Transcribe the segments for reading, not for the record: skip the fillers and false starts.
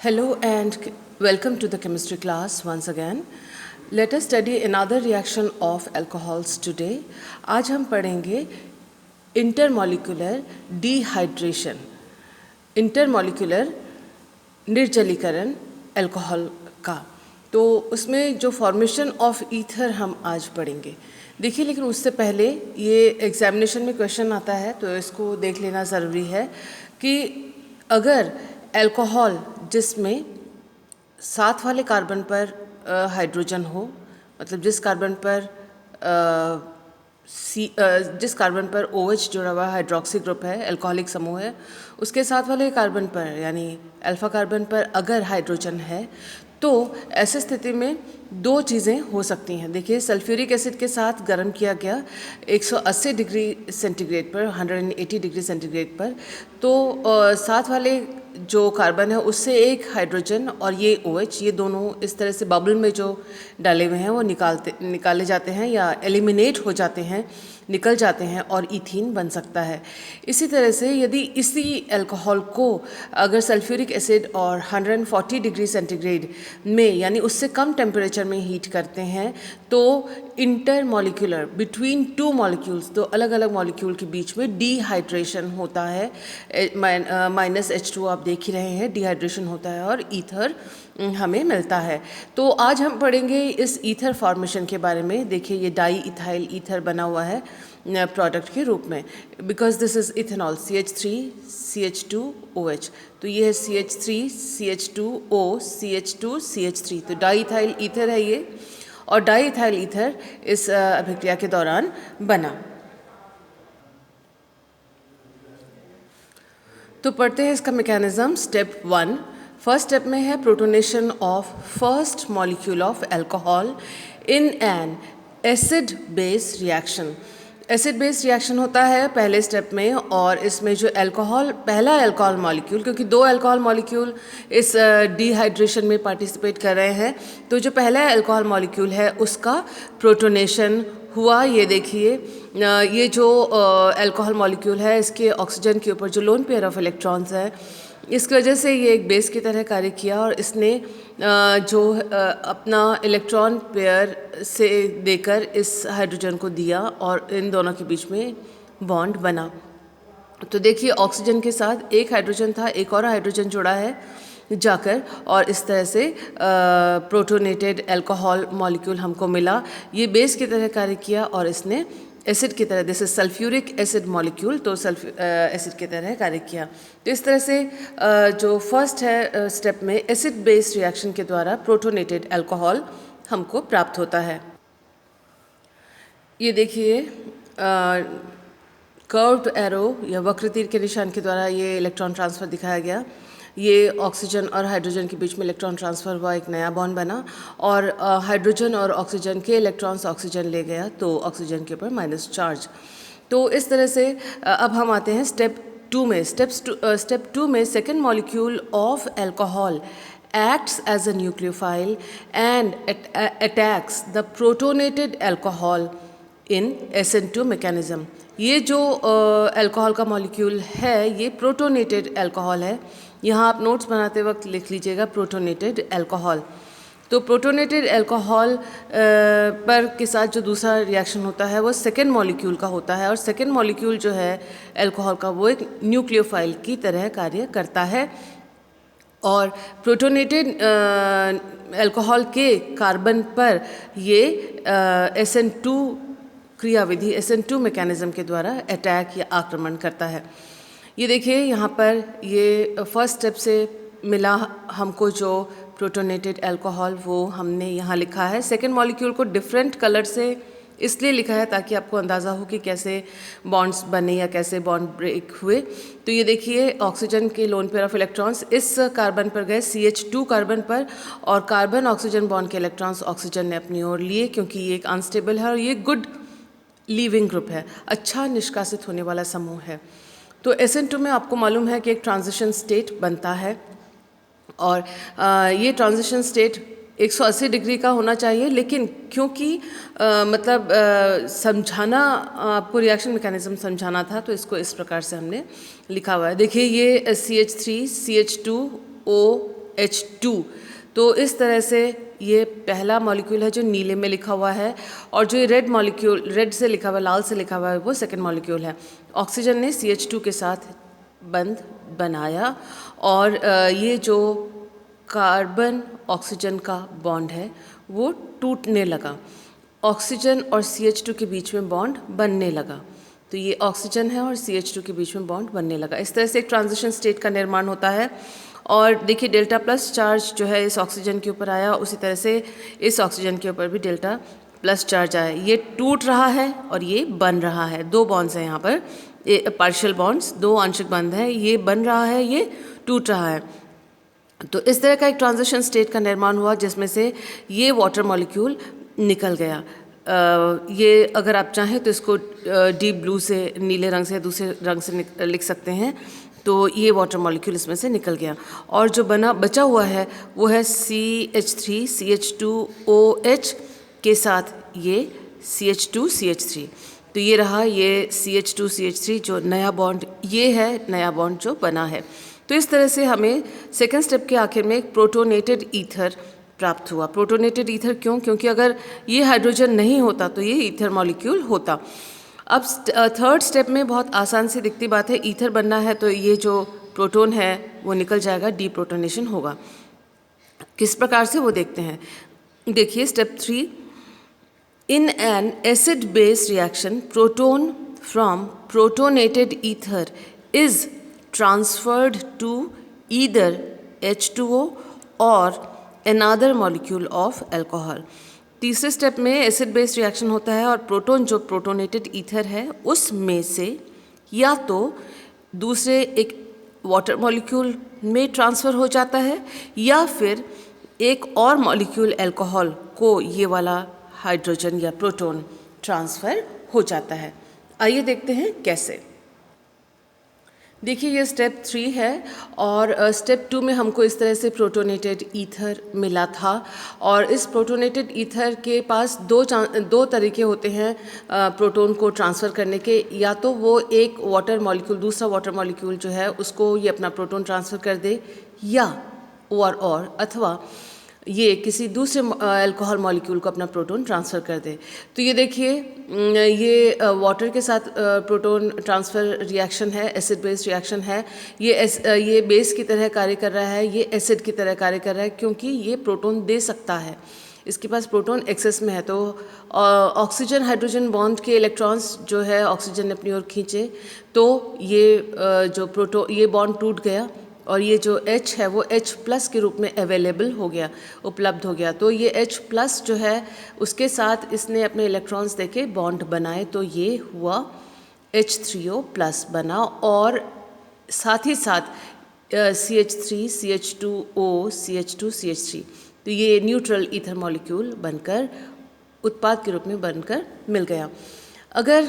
Hello and welcome to the chemistry class once again. Let us study another reaction of alcohols today. आज हम पढ़ेंगे intermolecular dehydration, intermolecular निर्जलीकरण alcohol का। तो उसमें जो फॉर्मेशन ऑफ ईथर हम आज पढ़ेंगे। देखिए, लेकिन उससे पहले ये एग्जामिनेशन में क्वेश्चन आता है तो इसको देख लेना ज़रूरी है कि अगर अल्कोहल जिसमें साथ वाले कार्बन पर हाइड्रोजन हो, मतलब जिस कार्बन पर OH जुड़ा हुआ हाइड्रोक्सी ग्रुप है, अल्कोहलिक समूह है, उसके साथ वाले कार्बन पर यानी अल्फा कार्बन पर अगर हाइड्रोजन है तो ऐसी स्थिति में दो चीज़ें हो सकती हैं। देखिए, सल्फ्यूरिक एसिड के साथ गर्म किया गया 180 डिग्री सेंटीग्रेड पर, 180 डिग्री सेंटीग्रेड पर, तो साथ वाले जो कार्बन है उससे एक हाइड्रोजन और ये OH, ये दोनों इस तरह से बबल में जो डाले हुए हैं वो निकाले जाते हैं या एलिमिनेट हो जाते हैं, निकल जाते हैं और ईथीन बन सकता है। इसी तरह से यदि इसी अल्कोहल को अगर सल्फ्यूरिक एसिड और 140 डिग्री सेंटीग्रेड में यानी उससे कम टेम्परेचर में हीट करते हैं तो इंटरमॉलिक्यूलर बिटवीन टू मॉलिक्यूल्स, दो अलग अलग मॉलिक्यूल के बीच में डिहाइड्रेशन होता है। -H2 आप देख ही रहे हैं, डिहाइड्रेशन होता है और ईथर हमें मिलता है। तो आज हम पढ़ेंगे इस ईथर फॉर्मेशन के बारे में। देखिए, ये डाई इथाइल ईथर बना हुआ है प्रोडक्ट के रूप में, because this is ethanol CH3CH2OH। तो ये है CH3CH2O CH2CH3, तो डाई इथाइल ईथर है ये, और डाई इथाइल ईथर इस अभिक्रिया के दौरान बना। तो पढ़ते हैं इसका मैकेनिज्म। स्टेप 1, फर्स्ट स्टेप में है protonation of first molecule of alcohol in an acid base reaction. Acid base reaction होता है पहले स्टेप में, और इसमें जो अल्कोहल, पहला अल्कोहल मॉलिक्यूल, क्योंकि दो अल्कोहल मॉलिक्यूल इस डिहाइड्रेशन में पार्टिसिपेट कर रहे हैं, तो जो पहला अल्कोहल मॉलिक्यूल है उसका प्रोटोनेशन हुआ। ये देखिए, ये जो अल्कोहल मॉलिक्यूल है इसके ऑक्सीजन के ऊपर जो लोन पेयर ऑफ इलेक्ट्रॉन्स है, इसकी वजह से ये एक बेस की तरह कार्य किया और इसने जो अपना इलेक्ट्रॉन पेयर से देकर इस हाइड्रोजन को दिया और इन दोनों के बीच में बॉन्ड बना। तो देखिए, ऑक्सीजन के साथ एक हाइड्रोजन था, एक और हाइड्रोजन जुड़ा है जाकर, और इस तरह से प्रोटोनेटेड अल्कोहल मॉलिक्यूल हमको मिला। ये बेस की तरह कार्य किया और इसने एसिड की तरह, this is sulphuric acid molecule, तो एसिड की तरह कार्य किया। तो इस तरह से जो फर्स्ट है स्टेप में एसिड बेस रिएक्शन के द्वारा प्रोटोनेटेड अल्कोहल हमको प्राप्त होता है। ये देखिए, कर्व्ड एरो या वक्र तीर के निशान के द्वारा ये इलेक्ट्रॉन ट्रांसफ़र दिखाया गया। ये ऑक्सीजन और हाइड्रोजन के बीच में इलेक्ट्रॉन ट्रांसफ़र हुआ, एक नया बॉन्ड बना, और हाइड्रोजन और ऑक्सीजन के इलेक्ट्रॉन्स ऑक्सीजन ले गया तो ऑक्सीजन के ऊपर माइनस चार्ज। तो इस तरह से अब हम आते हैं स्टेप 2 में। स्टेप 2 में second molecule of alcohol acts as a nucleophile and attacks the protonated alcohol in SN2 mechanism। ये जो अल्कोहल का मॉलिक्यूल है ये प्रोटोनेटेड अल्कोहल है। यहाँ आप नोट्स बनाते वक्त लिख लीजिएगा प्रोटोनेटेड अल्कोहल। तो प्रोटोनेटेड अल्कोहल पर के साथ जो दूसरा रिएक्शन होता है वो सेकेंड मॉलिक्यूल का होता है, और सेकेंड मॉलिक्यूल जो है अल्कोहल का वो एक न्यूक्लियोफाइल की तरह कार्य करता है, और प्रोटोनेटेड अल्कोहल के कार्बन पर ये SN2 क्रियाविधि, SN2 मैकेनिज्म के द्वारा अटैक या आक्रमण करता है। ये देखिए, यहाँ पर ये फर्स्ट स्टेप से मिला हमको जो प्रोटोनेटेड अल्कोहल, वो हमने यहाँ लिखा है। सेकेंड मॉलिक्यूल को डिफरेंट कलर से इसलिए लिखा है ताकि आपको अंदाज़ा हो कि कैसे बॉन्ड्स बने या कैसे बॉन्ड ब्रेक हुए। तो ये देखिए, ऑक्सीजन के लोन पेयर ऑफ इलेक्ट्रॉन्स इस कार्बन पर गए, CH2 कार्बन पर, और कार्बन ऑक्सीजन बॉन्ड के इलेक्ट्रॉन्स ऑक्सीजन ने अपनी ओर लिए, क्योंकि ये एक अनस्टेबल है और ये गुड लीविंग ग्रुप है, अच्छा निष्कासित होने वाला समूह है। तो SN2 में आपको मालूम है कि एक ट्रांजिशन स्टेट बनता है, और ये ट्रांजिशन स्टेट 180 डिग्री का होना चाहिए, लेकिन क्योंकि समझाना, आपको रिएक्शन मैकेनिज्म समझाना था, तो इसको इस प्रकार से हमने लिखा हुआ है। देखिए, ये CH3 CH2O H2। तो इस तरह से ये पहला मॉलिक्यूल है जो नीले में लिखा हुआ है, और जो ये रेड मॉलिक्यूल, रेड से लिखा हुआ, लाल से लिखा हुआ है, वो सेकंड मॉलिक्यूल है। ऑक्सीजन ने CH2 के साथ बंध बनाया और ये जो कार्बन ऑक्सीजन का बॉन्ड है वो टूटने लगा। ऑक्सीजन और CH2 के बीच में बॉन्ड बनने लगा। तो ये ऑक्सीजन है और CH2 के बीच में बॉन्ड बनने लगा। इस तरह से एक ट्रांजिशन स्टेट का निर्माण होता है। और देखिए डेल्टा प्लस चार्ज जो है इस ऑक्सीजन के ऊपर आया, उसी तरह से इस ऑक्सीजन के ऊपर भी डेल्टा प्लस चार्ज आया। ये टूट रहा है और ये बन रहा है। दो बॉन्ड्स हैं यहाँ पर, पार्शियल बॉन्ड्स, दो आंशिक बंध हैं। ये बन रहा है, ये टूट रहा है। तो इस तरह का एक ट्रांजिशन स्टेट का निर्माण हुआ जिसमें से ये वाटर मॉलिक्यूल निकल गया। ये अगर आप चाहें तो इसको डीप ब्लू से, नीले रंग से, दूसरे रंग से लिख सकते हैं। तो ये वाटर मॉलिक्यूल इसमें से निकल गया और जो बचा हुआ है वो है CH3 CH2OH के साथ ये CH2 CH3। तो ये रहा ये CH2 CH3 जो नया बॉन्ड, ये है नया बॉन्ड जो बना है। तो इस तरह से हमें सेकेंड स्टेप के आखिर में एक प्रोटोनेटेड ईथर प्राप्त हुआ। प्रोटोनेटेड ईथर क्यों? क्योंकि अगर ये हाइड्रोजन नहीं होता तो ये ईथर मॉलिक्यूल होता। अब थर्ड स्टेप में बहुत आसान सी दिखती बात है, ईथर बनना है तो ये जो प्रोटोन है वो निकल जाएगा, डीप्रोटोनेशन होगा। किस प्रकार से वो देखते हैं। देखिए step 3, in an acid base reaction proton from protonated ether is transferred to either H2O और another molecule of alcohol। तीसरे स्टेप में एसिड बेस्ड रिएक्शन होता है और प्रोटोन जो प्रोटोनेटेड ईथर है उसमें से या तो दूसरे एक वाटर मॉलिक्यूल में ट्रांसफ़र हो जाता है या फिर एक और मॉलिक्यूल अल्कोहल को ये वाला हाइड्रोजन या प्रोटोन ट्रांसफ़र हो जाता है। आइए देखते हैं कैसे। देखिए ये स्टेप 3 है और स्टेप 2 में हमको इस तरह से प्रोटोनेटेड ईथर मिला था और इस प्रोटोनेटेड ईथर के पास दो तरीके होते हैं प्रोटोन को ट्रांसफ़र करने के। या तो वो एक वाटर मॉलिक्यूल, दूसरा वाटर मॉलिक्यूल जो है उसको ये अपना प्रोटोन ट्रांसफ़र कर दे, या और अथवा ये किसी दूसरे अल्कोहल मॉलिक्यूल को अपना प्रोटोन ट्रांसफ़र कर दे। तो ये देखिए ये वाटर के साथ प्रोटोन ट्रांसफ़र रिएक्शन है, एसिड बेस्ड रिएक्शन है। ये बेस की तरह कार्य कर रहा है, ये एसिड की तरह कार्य कर रहा है क्योंकि ये प्रोटोन दे सकता है, इसके पास प्रोटोन एक्सेस में है। तो ऑक्सीजन हाइड्रोजन बॉन्ड के इलेक्ट्रॉन्स जो है ऑक्सीजन ने अपनी ओर खींचे तो ये बॉन्ड टूट गया और ये जो H है वो H+ के रूप में अवेलेबल हो गया, उपलब्ध हो गया। तो ये H+ जो है उसके साथ इसने अपने इलेक्ट्रॉन्स देके बॉन्ड बनाए, तो ये हुआ H3O+ बना और साथ ही साथ CH3 CH2O CH2 CH3। तो ये न्यूट्रल ईथर मॉलिक्यूल बनकर उत्पाद के रूप में बनकर मिल गया। अगर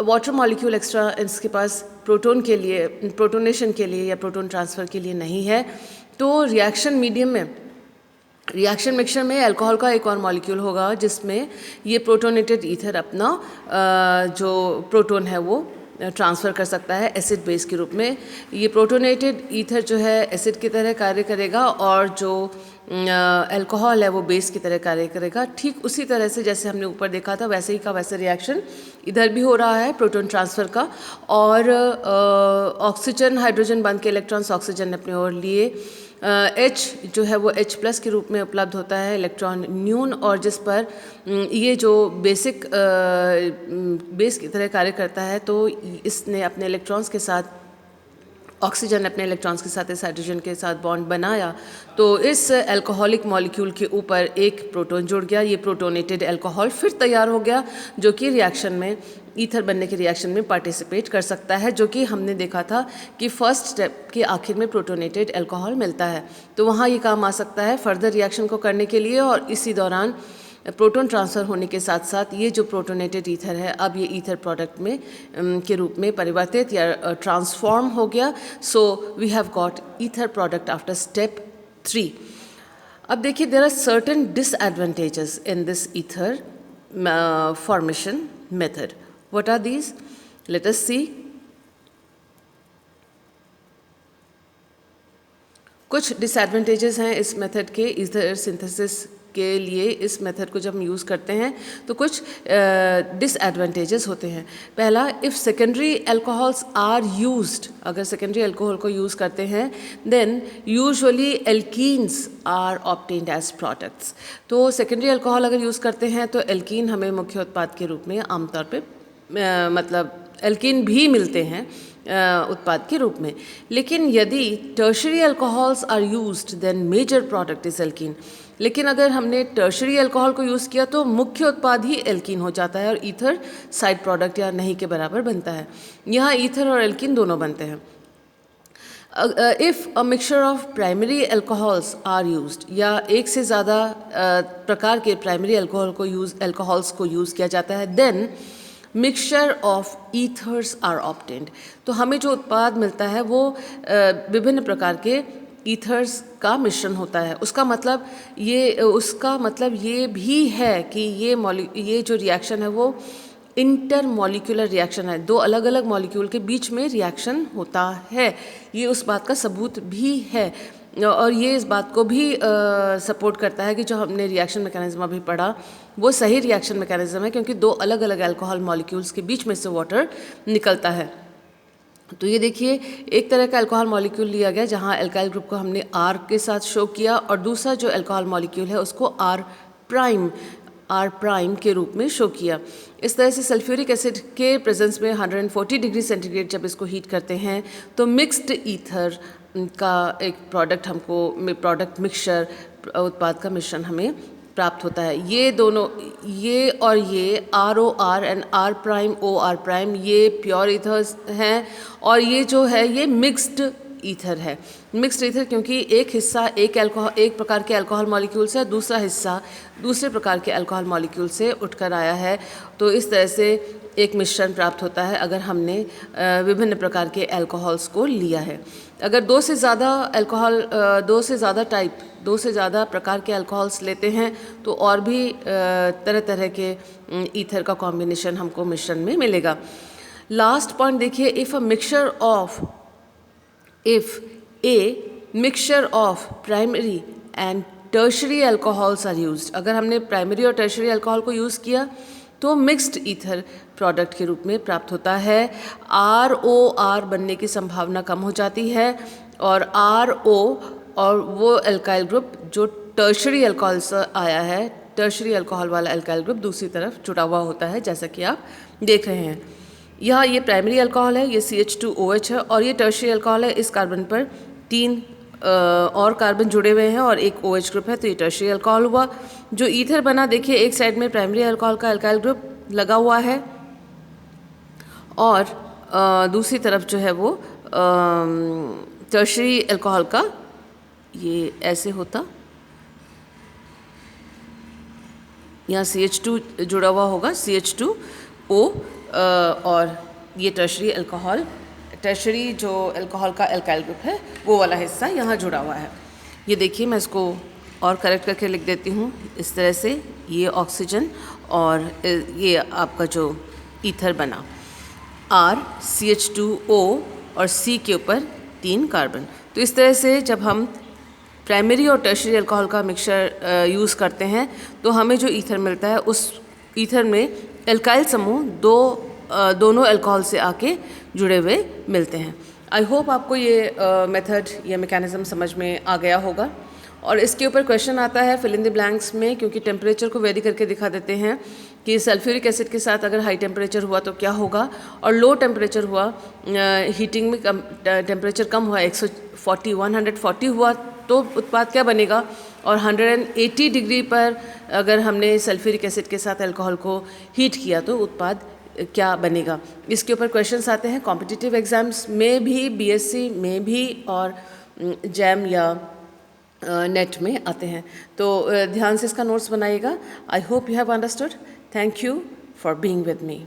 वाटर मॉलिक्यूल एक्स्ट्रा इसके पास प्रोटोन के लिए, प्रोटोनेशन के लिए या प्रोटोन ट्रांसफ़र के लिए नहीं है तो रिएक्शन मीडियम में, रिएक्शन मिक्सचर में अल्कोहल का एक और मॉलिक्यूल होगा जिसमें ये प्रोटोनेटेड ईथर अपना जो प्रोटोन है वो ट्रांसफ़र कर सकता है एसिड बेस के रूप में। ये प्रोटोनेटेड ईथर जो है एसिड की तरह कार्य करेगा और जो अल्कोहल है वो बेस की तरह कार्य करेगा। ठीक उसी तरह से जैसे हमने ऊपर देखा था वैसे ही का वैसे रिएक्शन इधर भी हो रहा है प्रोटोन ट्रांसफ़र का। और ऑक्सीजन हाइड्रोजन बंध के इलेक्ट्रॉन्स ऑक्सीजन ने अपने ओर लिए। H जो है वो H+ के रूप में उपलब्ध होता है, इलेक्ट्रॉन न्यून, और जिस पर ये जो बेस की तरह कार्य करता है। तो इसने अपने इलेक्ट्रॉन्स के साथ, ऑक्सीजन ने अपने इलेक्ट्रॉन्स के साथ इस हाइड्रोजन के साथ बॉन्ड बनाया तो इस अल्कोहलिक मॉलिक्यूल के ऊपर एक प्रोटोन जुड़ गया। ये प्रोटोनेटेड अल्कोहल फिर तैयार हो गया जो कि रिएक्शन में, ईथर बनने के रिएक्शन में पार्टिसिपेट कर सकता है, जो कि हमने देखा था कि फर्स्ट स्टेप के आखिर में प्रोटोनेटेड अल्कोहल मिलता है। तो वहाँ ये काम आ सकता है फर्दर रिएक्शन को करने के लिए। और इसी दौरान प्रोटोन ट्रांसफ़र होने के साथ साथ ये जो प्रोटोनेटेड ईथर है अब ये ईथर प्रोडक्ट में के रूप में परिवर्तित या ट्रांसफॉर्म हो गया। So we have got ether product after step 3। अब देखिए there are certain disadvantages in this ether formation method. What are these? Let us see. कुछ डिसएडवांटेजेस हैं इस मेथड के, ईथर सिंथेसिस के लिए इस मेथड को जब हम यूज़ करते हैं तो कुछ डिसएडवांटेजेस होते हैं। पहला, if secondary alcohols are used, अगर सेकेंडरी अल्कोहल को यूज़ करते हैं then usually alkenes are obtained as products. तो सेकेंडरी अल्कोहल अगर यूज़ करते हैं तो एल्कीन हमें मुख्य उत्पाद के रूप में आमतौर पे मतलब एल्कीन भी मिलते हैं उत्पाद के रूप में। लेकिन यदि tertiary alcohols are used then major product is alkene. लेकिन अगर हमने टर्शरी अल्कोहल को यूज़ किया तो मुख्य उत्पाद ही एल्कीन हो जाता है और ईथर साइड प्रोडक्ट या नहीं के बराबर बनता है। यहाँ ईथर और एल्कीन दोनों बनते हैं। If a mixture of primary alcohols are used, या एक से ज़्यादा प्रकार के प्राइमरी अल्कोहल्स को यूज़ किया जाता है, then mixture of ethers are obtained. तो हमें जो उत्पाद मिलता है वो विभिन्न प्रकार के ईथर्स का मिश्रण होता है। उसका मतलब ये भी है कि ये जो रिएक्शन है वो इंटर मॉलिक्यूलर रिएक्शन है, दो अलग अलग मॉलिक्यूल के बीच में रिएक्शन होता है। ये उस बात का सबूत भी है और ये इस बात को भी सपोर्ट करता है कि जो हमने रिएक्शन मैकेनिज्म अभी पढ़ा वो सही रिएक्शन मैकेनिज्म है, क्योंकि दो अलग अलग अल्कोहल मॉलिक्यूल्स के बीच में से वाटर निकलता है। तो ये देखिए, एक तरह का अल्कोहल मॉलिक्यूल लिया गया जहाँ अल्काइल ग्रुप को हमने R के साथ शो किया और दूसरा जो अल्कोहल मॉलिक्यूल है उसको R प्राइम के रूप में शो किया। इस तरह से सल्फ्यूरिक एसिड के प्रेजेंस में 140 डिग्री सेंटीग्रेड जब इसको हीट करते हैं तो मिक्स्ड ईथर का एक प्रोडक्ट मिक्सचर उत्पाद का मिश्रण हमें प्राप्त होता है। ये दोनों, ये और ये ROR and R prime OR prime, ये प्योर ईथर्स हैं और ये जो है ये मिक्स्ड ईथर है। मिक्स्ड ईथर क्योंकि एक हिस्सा एक प्रकार के अल्कोहल मॉलिक्यूल से, दूसरा हिस्सा दूसरे प्रकार के अल्कोहल मॉलिक्यूल से उठकर आया है। तो इस तरह से एक मिश्रण प्राप्त होता है अगर हमने विभिन्न प्रकार के अल्कोहल्स को लिया है। अगर दो से ज़्यादा प्रकार के अल्कोहल्स लेते हैं तो और भी तरह तरह के ईथर का कॉम्बिनेशन हमको मिश्रण में मिलेगा। लास्ट पॉइंट देखिए, if a mixture of primary and tertiary alcohols are used, अगर हमने प्राइमरी और टर्शरी अल्कोहल को यूज़ किया तो मिक्स्ड ईथर प्रोडक्ट के रूप में प्राप्त होता है। ROR बनने की संभावना कम हो जाती है और RO और वो अल्काइल ग्रुप जो टर्शरी अल्कोहल से आया है, टर्शरी अल्कोहल वाला अल्काइल ग्रुप दूसरी तरफ जुड़ा हुआ होता है, जैसा कि आप देख रहे हैं। यहाँ ये प्राइमरी अल्कोहल है, ये CH2OH है और ये टर्शरी अल्कोहल है। इस कार्बन पर 3 और कार्बन जुड़े हुए हैं और एक OH ग्रुप है, तो ये टर्शरी अल्कोहल हुआ। जो ईथर बना देखिए, एक साइड में प्राइमरी अल्कोहल का अल्काइल ग्रुप लगा हुआ है और दूसरी तरफ जो है वो टर्शरी अल्कोहल का ये ऐसे होता, यहाँ CH2 जुड़ा हुआ होगा, CH2O, और ये टर्शरी जो अल्कोहल का अल्काइल ग्रुप है वो वाला हिस्सा यहाँ जुड़ा हुआ है। ये देखिए, मैं इसको और करेक्ट करके लिख देती हूँ इस तरह से, ये ऑक्सीजन और ये आपका जो ईथर बना R, CH2O और C के ऊपर 3 कार्बन। तो इस तरह से जब हम प्राइमरी और टर्शरी अल्कोहल का मिक्सचर यूज़ करते हैं तो हमें जो ईथर मिलता है उस ईथर में अल्काइल समूह दोनों अल्कोहल से आके जुड़े हुए मिलते हैं। आई होप आपको ये मेथड या मैकेनिज़्म समझ में आ गया होगा। और इसके ऊपर क्वेश्चन आता है फिल इन द ब्लैंक्स में, क्योंकि टेम्परेचर को वेरी करके दिखा देते हैं कि सल्फ्यूरिक एसिड के साथ अगर हाई टेम्परेचर हुआ तो क्या होगा और लो टेम्परेचर हुआ, हीटिंग में टेम्परेचर कम हुआ, 140 हुआ तो उत्पाद क्या बनेगा, और 180 डिग्री पर अगर हमने सल्फ्यूरिक एसिड के साथ अल्कोहल को हीट किया तो उत्पाद क्या बनेगा। इसके ऊपर क्वेश्चंस आते हैं कॉम्पिटिटिव एग्जाम्स में भी, BSc में भी और जैम या नेट में आते हैं। तो ध्यान से इसका नोट्स बनाइएगा। I hope you have understood. Thank you for being with me.